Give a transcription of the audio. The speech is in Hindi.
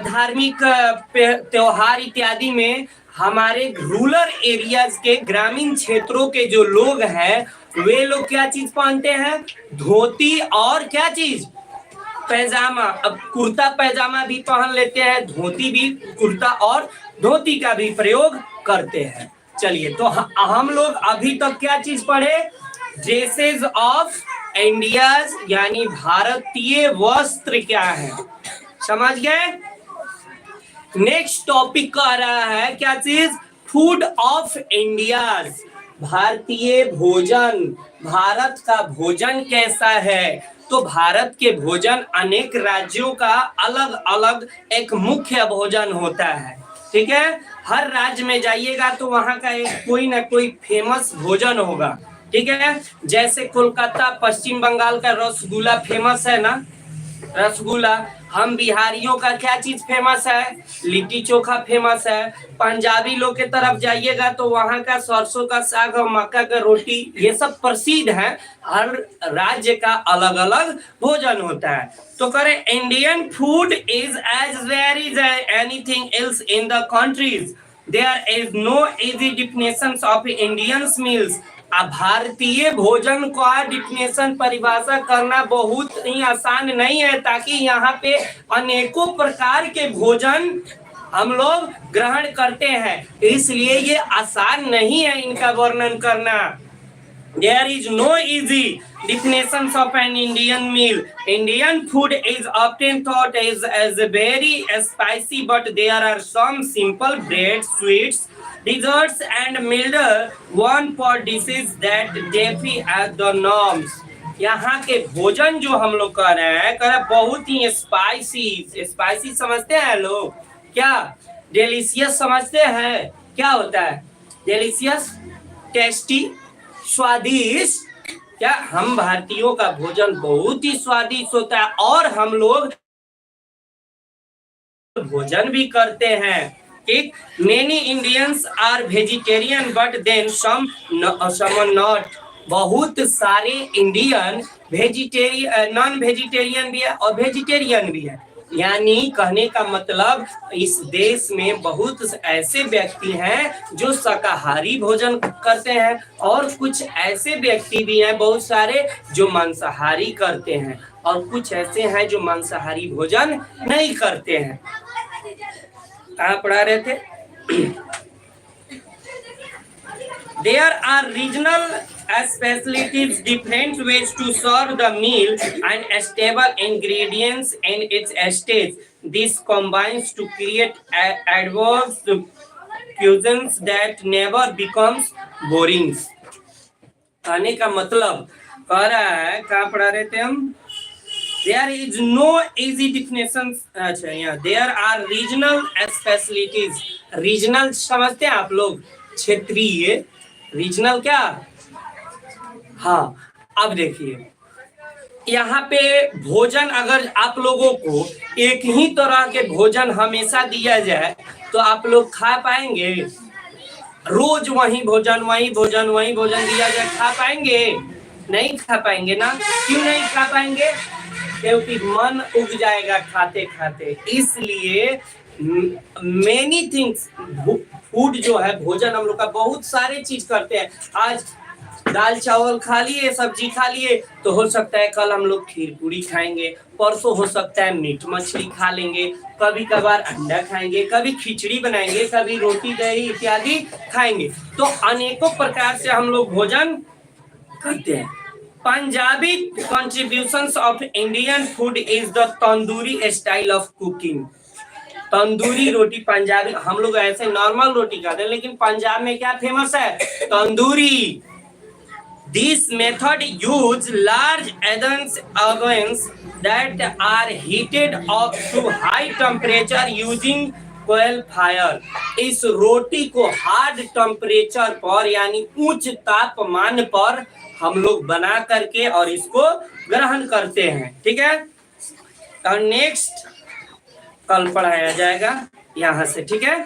धार्मिक त्योहार इत्यादि में हमारे रूरल एरियाज के ग्रामीण क्षेत्रों के जो लोग हैं वे लोग क्या चीज पहनते हैं? धोती और क्या चीज? पैजामा। अब कुर्ता पैजामा भी पहन लेते हैं, धोती भी, कुर्ता और धोती का भी प्रयोग करते हैं। चलिए, तो हम लोग अभी तक क्या चीज पढ़े? ड्रेसेस ऑफ इंडिया, यानी भारतीय वस्त्र क्या है, समझ गए? नेक्स्ट टॉपिक आ रहा है क्या चीज? फूड ऑफ इंडिया, भारतीय भोजन। भारत का भोजन कैसा है? तो भारत के भोजन अनेक राज्यों का अलग अलग एक मुख्य भोजन होता है, ठीक है। हर राज्य में जाइएगा तो वहां का एक कोई ना कोई फेमस भोजन होगा, ठीक है। जैसे कोलकाता पश्चिम बंगाल का रसगुल्ला फेमस है ना, रसगुल्ला। हम बिहारियों का क्या चीज फेमस है? लिट्टी चोखा फेमस है। पंजाबी लोग के तरफ जाइएगा तो वहाँ का सरसों का साग और मक्का का रोटी, ये सब प्रसिद्ध है। हर राज्य का अलग अलग भोजन होता है। तो करें, Indian food is as very is anything else in the countries, there is no easy definitions of Indian meals. भारतीय भोजन का डिफिनेशन परिभाषा करना बहुत ही आसान नहीं है, ताकि यहाँ पे अनेकों प्रकार के भोजन हम लोग ग्रहण करते हैं, इसलिए ये आसान नहीं है इनका वर्णन करना। There is no easy definitions of an Indian meal. Indian food is often thought as very spicy, but there are some simple bread, sweets, desserts, and milder one pot dishes that defy the norms. यहाँ के भोजन जो हम लोग कर रहे हैं, बहुत ही स्पाइसी समझते हैं लोग क्या? डेलिशियस समझते हैं क्या होता है? डेलिशियस, टेस्टी, स्वादिष्ट। क्या हम भारतीयों का भोजन बहुत ही स्वादिष्ट होता है और हम लोग भोजन भी करते हैं, ठीक। Many Indians are vegetarian but then some not. बहुत सारे इंडियन वेजिटेरियन, नॉन वेजिटेरियन भी है और वेजिटेरियन भी है। यानी कहने का मतलब इस देश में बहुत ऐसे व्यक्ति हैं जो शाकाहारी भोजन करते हैं और कुछ ऐसे व्यक्ति भी हैं बहुत सारे जो मांसाहारी करते हैं और कुछ ऐसे हैं जो मांसाहारी भोजन नहीं करते हैं। कहाँ पढ़ा रहे थे? There are regional specialties, different ways to serve the meal, and stable ingredients in its stage. This combines to create adverse cuisines that never becomes boring. कहने का मतलब कह रहा है, कहाँ पढ़ा रहे थे हम? There is no easy definitions. अच्छा, यहाँ there are regional specialties. Regional समझते हैं आप लोग? क्षेत्रीय। रीजनल क्या? हाँ, अब देखिए यहाँ पे भोजन, अगर आप लोगों को एक ही तरह के भोजन हमेशा दिया जाए तो आप लोग खा पाएंगे? रोज वही भोजन दिया जाए, खा पाएंगे? नहीं खा पाएंगे ना। क्यों नहीं खा पाएंगे? क्योंकि मन उग जाएगा खाते खाते। इसलिए मेनी थिंग्स, फूड जो है, भोजन हम लोग का बहुत सारे चीज करते हैं। आज दाल चावल खा लिए, सब्जी खा लिए, तो हो सकता है कल हम लोग खीर पूरी खाएंगे, परसों हो सकता है मीट मछली खा लेंगे, कभी कभार अंडा खाएंगे, कभी खिचड़ी बनाएंगे, कभी रोटी दही इत्यादि खाएंगे। तो अनेकों प्रकार से हम लोग भोजन करते हैं। Punjabi contributions of Indian food is the tandoori style of cooking. Tandoori रोटी पंजाबी, हम लोग ऐसे नॉर्मल रोटी खाते हैं, लेकिन पंजाब में क्या फेमस है? Tandoori. This method use large ovens that are heated up to high temperature using coal fire. इस रोटी को हार्ड टेम्परेचर पर यानी उच्च तापमान पर हम लोग बना करके और इसको ग्रहण करते हैं, ठीक है। और नेक्स्ट कल पढ़ाया जाएगा यहाँ से, ठीक है।